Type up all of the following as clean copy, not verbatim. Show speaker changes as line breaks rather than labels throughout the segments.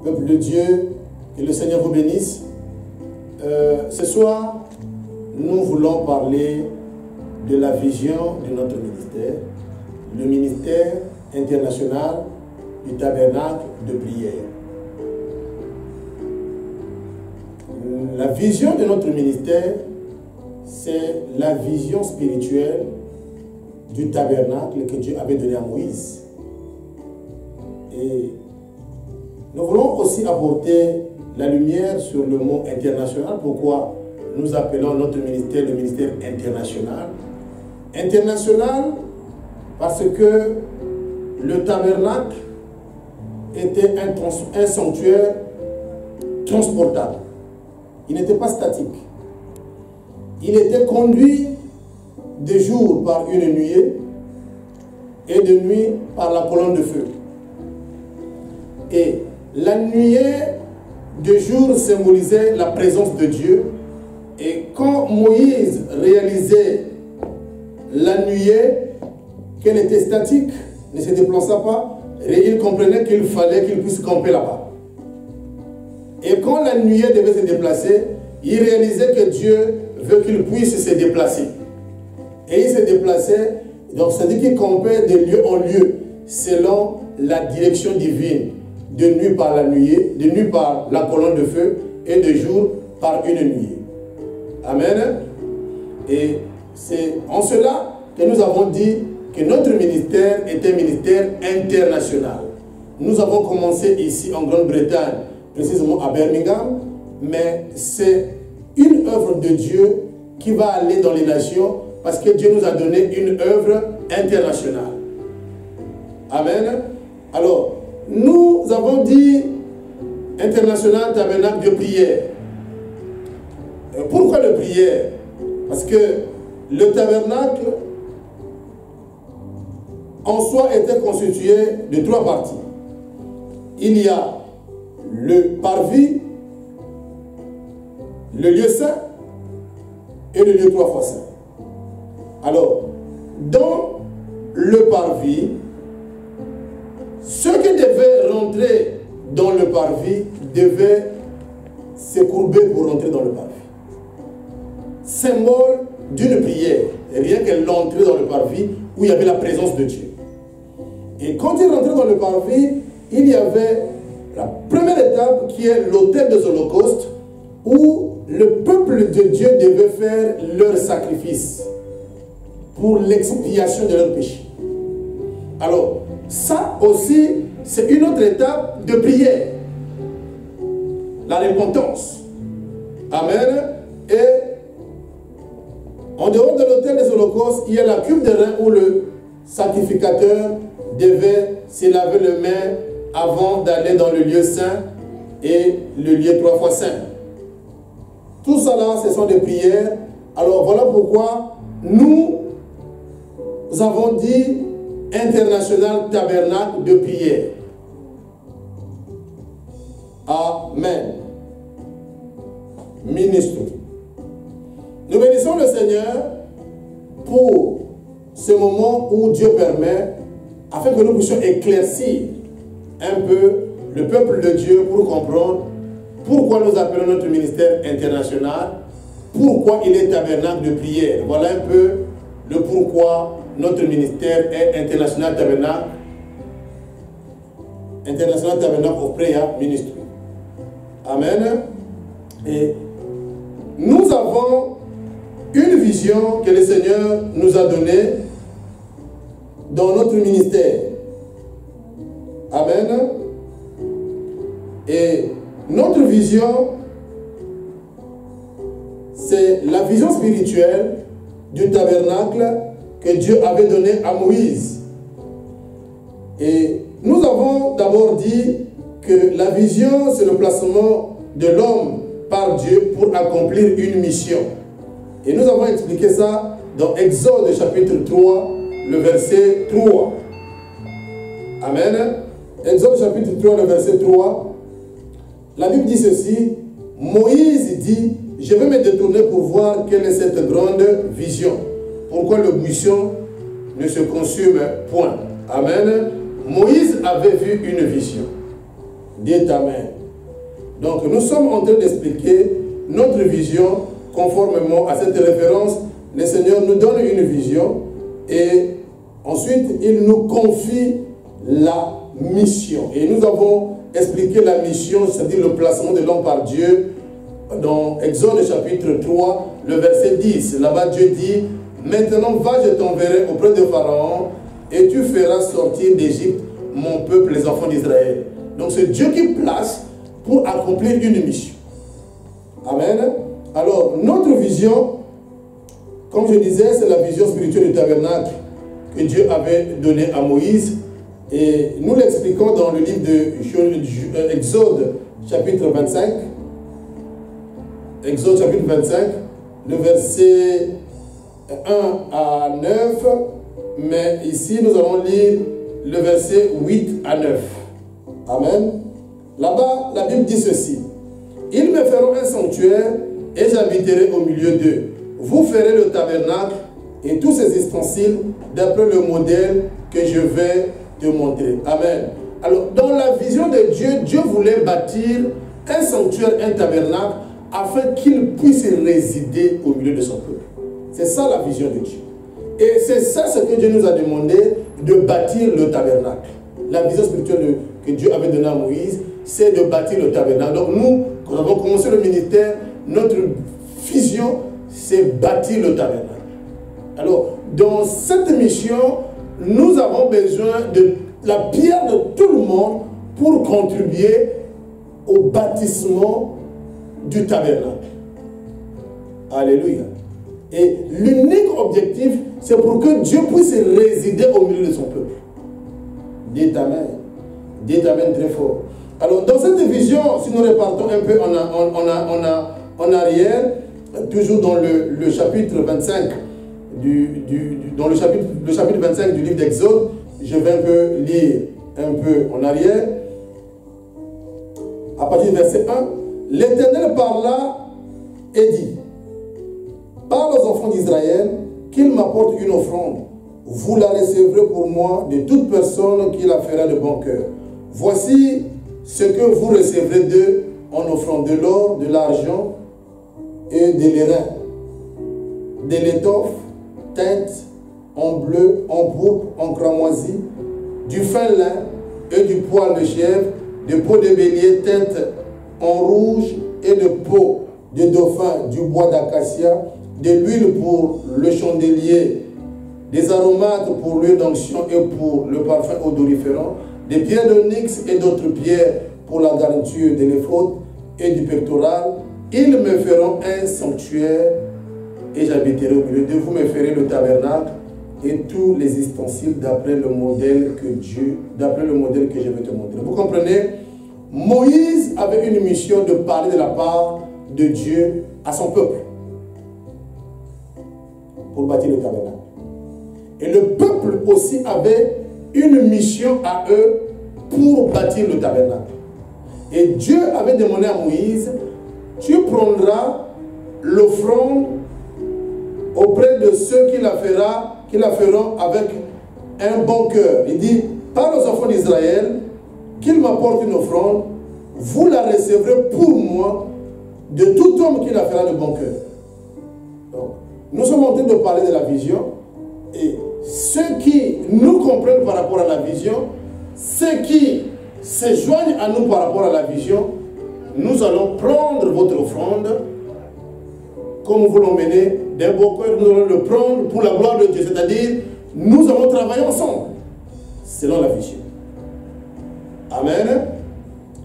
Peuple de Dieu, que le Seigneur vous bénisse. Ce soir, nous voulons parler de la vision de notre ministère, le ministère international du tabernacle de prière. La vision de notre ministère, c'est la vision spirituelle du tabernacle que Dieu avait donné à Moïse. Et nous voulons aussi apporter la lumière sur le mot international. Pourquoi nous appelons notre ministère le ministère international? International parce que le tabernacle était un sanctuaire transportable. Il n'était pas statique. Il était conduit de jour par une nuée et de nuit par la colonne de feu. Et la nuée de jour symbolisait la présence de Dieu. Et quand Moïse réalisait la nuée, qu'elle était statique, ne se déplaçait pas, et il comprenait qu'il fallait qu'il puisse camper là-bas. Et quand la nuée devait se déplacer, il réalisait que Dieu veut qu'il puisse se déplacer. Et il se déplaçait, donc ça dit qu'il campait de lieu en lieu, selon la direction divine. De nuit par la nuée, de nuit par la colonne de feu, et de jour par une nuée. Amen. Et c'est en cela que nous avons dit que notre ministère est un ministère international. Nous avons commencé ici en Grande-Bretagne, précisément à Birmingham, mais c'est une œuvre de Dieu qui va aller dans les nations parce que Dieu nous a donné une œuvre internationale. Amen. Alors, nous avons dit international tabernacle de prière. Pourquoi de prière? Parce que le tabernacle en soi était constitué de trois parties. Il y a le parvis, le lieu saint et le lieu trois fois saint. Alors, dans le parvis, ceux qui devaient rentrer dans le parvis devaient se courber pour rentrer dans le parvis. Symbole d'une prière, rien que l'entrée dans le parvis où il y avait la présence de Dieu. Et quand ils rentraient dans le parvis, il y avait la première étape qui est l'autel des holocaustes où le peuple de Dieu devait faire leur sacrifice pour l'expiation de leurs péchés. Alors, ça aussi, c'est une autre étape de prière. La repentance. Amen. Et en dehors de l'autel des holocaustes, il y a la cuve de rein où le sacrificateur devait se laver les mains avant d'aller dans le lieu saint et le lieu trois fois saint. Tout ça là, ce sont des prières. Alors voilà pourquoi nous avons dit international tabernacle de prière. Amen. Ministre. Nous bénissons le Seigneur pour ce moment où Dieu permet, afin que nous puissions éclaircir un peu le peuple de Dieu pour comprendre pourquoi nous appelons notre ministère international, pourquoi il est tabernacle de prière. Voilà un peu le pourquoi notre ministère est international tabernacle of prayer ministry. Amen. Et nous avons une vision que le Seigneur nous a donnée dans notre ministère. Amen. Et notre vision, c'est la vision spirituelle du tabernacle que Dieu avait donné à Moïse. Et nous avons d'abord dit que la vision, c'est le placement de l'homme par Dieu pour accomplir une mission. Et nous avons expliqué ça dans Exode chapitre 3, le verset 3. Amen. Exode chapitre 3, le verset 3. La Bible dit ceci. Moïse dit, je vais me détourner pour voir quelle est cette grande vision. Pourquoi le buisson ne se consume point. Amen. Moïse avait vu une vision. Dites Amen. Donc nous sommes en train d'expliquer notre vision conformément à cette référence. Le Seigneur nous donne une vision et ensuite il nous confie la mission. Et nous avons expliqué la mission, c'est-à-dire le placement de l'homme par Dieu dans Exode chapitre 3, le verset 10. Là-bas Dieu dit: maintenant va, je t'enverrai auprès de Pharaon et tu feras sortir d'Égypte mon peuple, les enfants d'Israël. Donc c'est Dieu qui place pour accomplir une mission. Amen. Alors notre vision, comme je disais, c'est la vision spirituelle du tabernacle que Dieu avait donnée à Moïse. Et nous l'expliquons dans le livre de Exode chapitre 25. Exode chapitre 25, le verset 1 à 9. Mais ici, nous allons lire le verset 8 à 9. Amen. Là-bas, la Bible dit ceci: ils me feront un sanctuaire et j'habiterai au milieu d'eux. Vous ferez le tabernacle et tous ses ustensiles d'après le modèle que je vais te montrer. Amen. Alors, dans la vision de Dieu, Dieu voulait bâtir un sanctuaire, un tabernacle, afin qu'il puisse résider au milieu de son peuple. C'est ça la vision de Dieu. Et c'est ça ce que Dieu nous a demandé, de bâtir le tabernacle. La vision spirituelle que Dieu avait donnée à Moïse, c'est de bâtir le tabernacle. Donc nous, quand nous avons commencé le ministère, notre vision, c'est bâtir le tabernacle. Alors, dans cette mission, nous avons besoin de la pierre de tout le monde pour contribuer au bâtissement du tabernacle. Alléluia. Et l'unique objectif, c'est pour que Dieu puisse résider au milieu de son peuple. Dites Amen. Dites Amen très fort. Alors, dans cette vision, si nous repartons un peu en arrière, toujours dans le chapitre 25, dans le chapitre 25 du livre d'Exode, je vais un peu lire un peu en arrière. À partir du verset 1, l'Éternel parla et dit: parle aux enfants d'Israël qu'ils m'apportent une offrande. Vous la recevrez pour moi de toute personne qui la fera de bon cœur. Voici ce que vous recevrez d'eux en offrande: de l'or, de l'argent et de l'airain, de l'étoffe teinte en bleu, en pourpre, en cramoisi, du fin lin et du poil de chèvre, de peau de bélier teinte en rouge et de peau de dauphin, du bois d'acacia, de l'huile pour le chandelier, des aromates pour l'huile d'onction et pour le parfum odoriférant, des pierres d'onyx et d'autres pierres pour la garniture de l'éphod et du pectoral. Ils me feront un sanctuaire et j'habiterai au milieu d'eux. Vous me ferez le tabernacle et tous les ustensiles d'après le modèle que je vais te montrer. Vous comprenez? Moïse avait une mission de parler de la part de Dieu à son peuple pour bâtir le tabernacle. Et le peuple aussi avait une mission à eux pour bâtir le tabernacle. Et Dieu avait demandé à Moïse: tu prendras l'offrande auprès de ceux qui la feront avec un bon cœur. Il dit: parle aux enfants d'Israël qu'ils m'apportent une offrande, vous la recevrez pour moi de tout homme qui la fera de bon cœur. Donc, nous sommes en train de parler de la vision, et ceux qui nous comprennent par rapport à la vision, ceux qui se joignent à nous par rapport à la vision, nous allons prendre votre offrande comme vous l'emmenez d'un bon cœur. Nous allons le prendre pour la gloire de Dieu, c'est-à-dire nous allons travailler ensemble selon la vision. Amen.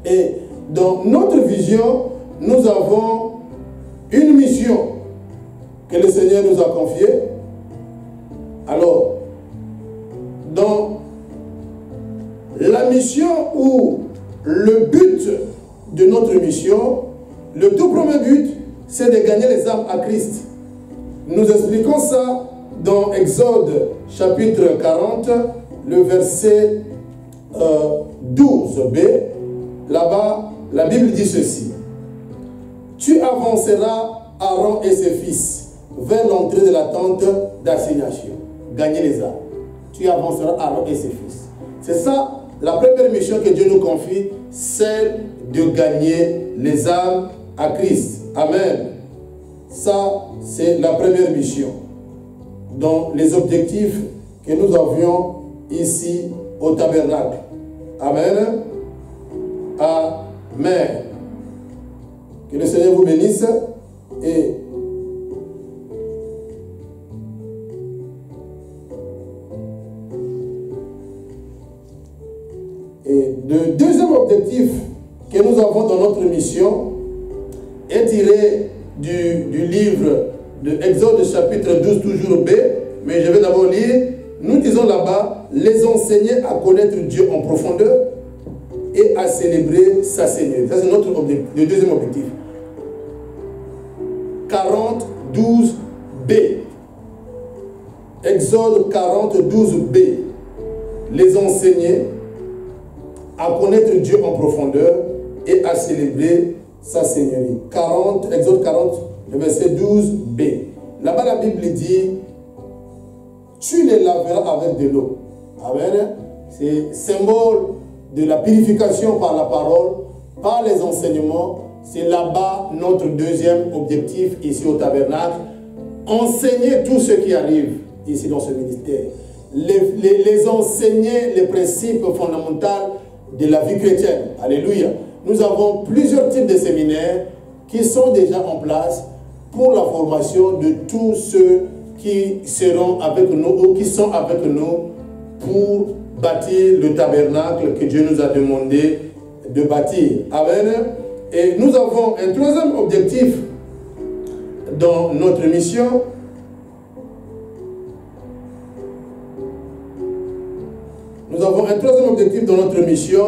Et dans notre vision, nous avons une mission que le Seigneur nous a confiée. Alors, dans la mission ou le but de notre mission, le tout premier but, c'est de gagner les âmes à Christ. Nous expliquons ça dans Exode chapitre 40, le verset 12b. Là-bas, la Bible dit ceci: tu avanceras Aaron et ses fils vers l'entrée de la tente d'assignation. Gagner les âmes. Tu avanceras Aaron et ses fils. C'est ça, la première mission que Dieu nous confie, celle de gagner les âmes à Christ. Amen. Ça, c'est la première mission. Dans les objectifs que nous avions ici au tabernacle. Amen. Amen. Que le Seigneur vous bénisse et le deuxième objectif que nous avons dans notre mission est tiré du livre de Exode chapitre 12, toujours B, mais je vais d'abord lire. Nous disons là-bas, les enseigner à connaître Dieu en profondeur et à célébrer sa Seigneurie. Ça c'est notre objectif, le deuxième objectif. 40, 12 B. Exode 40, 12 B. Les enseigner à connaître Dieu en profondeur et à célébrer sa Seigneurie. Exode 40, le verset 12b. Là-bas, la Bible dit, tu les laveras avec de l'eau. Amen. C'est symbole de la purification par la parole, par les enseignements. C'est là-bas notre deuxième objectif ici au tabernacle. Enseigner tout ce qui arrive ici dans ce ministère. Les enseigner les principes fondamentaux de la vie chrétienne. Alléluia. Nous avons plusieurs types de séminaires qui sont déjà en place pour la formation de tous ceux qui seront avec nous ou qui sont avec nous pour bâtir le tabernacle que Dieu nous a demandé de bâtir. Amen. Et nous avons un troisième objectif dans notre mission. Nous avons un troisième objectif dans notre mission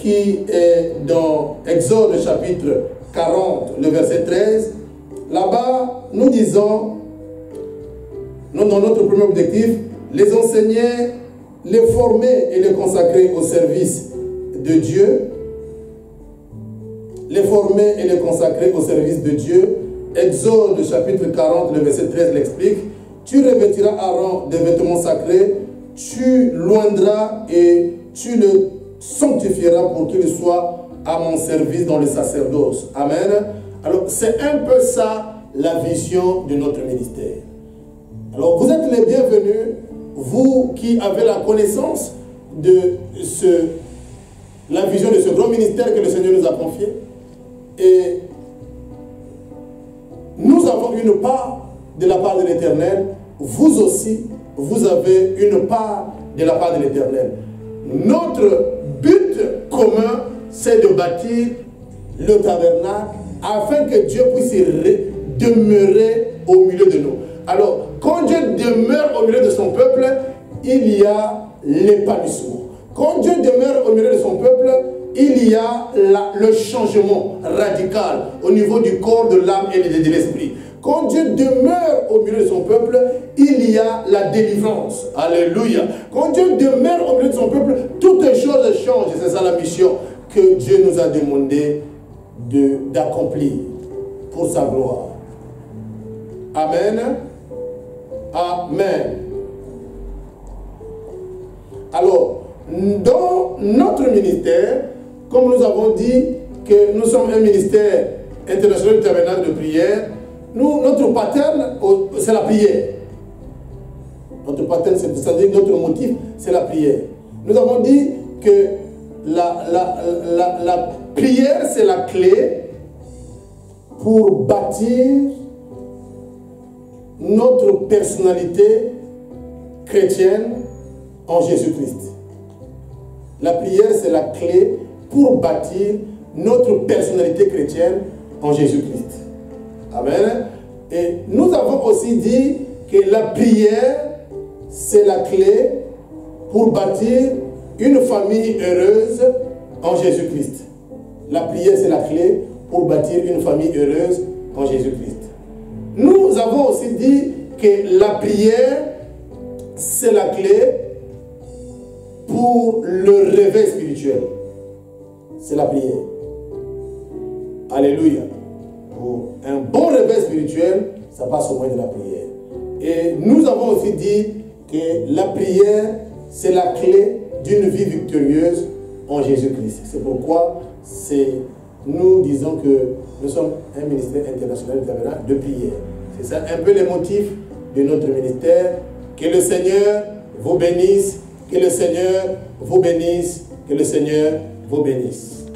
qui est dans Exode chapitre 40, le verset 13. Là-bas, nous disons, dans notre premier objectif, les enseigner, les former et les consacrer au service de Dieu. Les former et les consacrer au service de Dieu. Exode chapitre 40, le verset 13 l'explique. Tu revêtiras Aaron des vêtements sacrés, tu l'oindras et tu le sanctifieras pour qu'il soit à mon service dans le sacerdoce. Amen. Alors, c'est un peu ça la vision de notre ministère. Alors, vous êtes les bienvenus, vous qui avez la connaissance de la vision de ce grand ministère que le Seigneur nous a confié. Et nous avons une part de la part de l'Éternel. Vous aussi, vous avez une part de la part de l'Éternel. Notre but commun, c'est de bâtir le tabernacle afin que Dieu puisse demeurer au milieu de nous. Alors, quand Dieu demeure au milieu de son peuple, il y a l'épanouissement. Quand Dieu demeure au milieu de son peuple, il y a le changement radical au niveau du corps, de l'âme et de l'esprit. Quand Dieu demeure au milieu de son peuple, il y a la délivrance. Alléluia. Quand Dieu demeure au milieu de son peuple, toutes les choses changent. C'est ça la mission que Dieu nous a demandé d'accomplir pour sa gloire. Amen. Amen. Alors, dans notre ministère, comme nous avons dit que nous sommes un ministère international du tabernacle de prière, notre pattern, c'est la prière. Notre pattern, c'est-à-dire notre motif, c'est la prière. Nous avons dit que la prière, c'est la clé pour bâtir notre personnalité chrétienne en Jésus-Christ. La prière, c'est la clé pour bâtir notre personnalité chrétienne en Jésus-Christ. Amen. Et nous avons aussi dit que la prière, c'est la clé pour bâtir une famille heureuse en Jésus-Christ. La prière, c'est la clé pour bâtir une famille heureuse en Jésus-Christ. Nous avons aussi dit que la prière, c'est la clé pour le réveil spirituel. C'est la prière. Alléluia. Pour un bon réveil spirituel, ça passe au moyen de la prière. Et nous avons aussi dit que la prière, c'est la clé d'une vie victorieuse en Jésus-Christ. C'est pourquoi nous disons que nous sommes un ministère international de prière. C'est ça un peu les motifs de notre ministère. Que le Seigneur vous bénisse, que le Seigneur vous bénisse, que le Seigneur vous bénisse.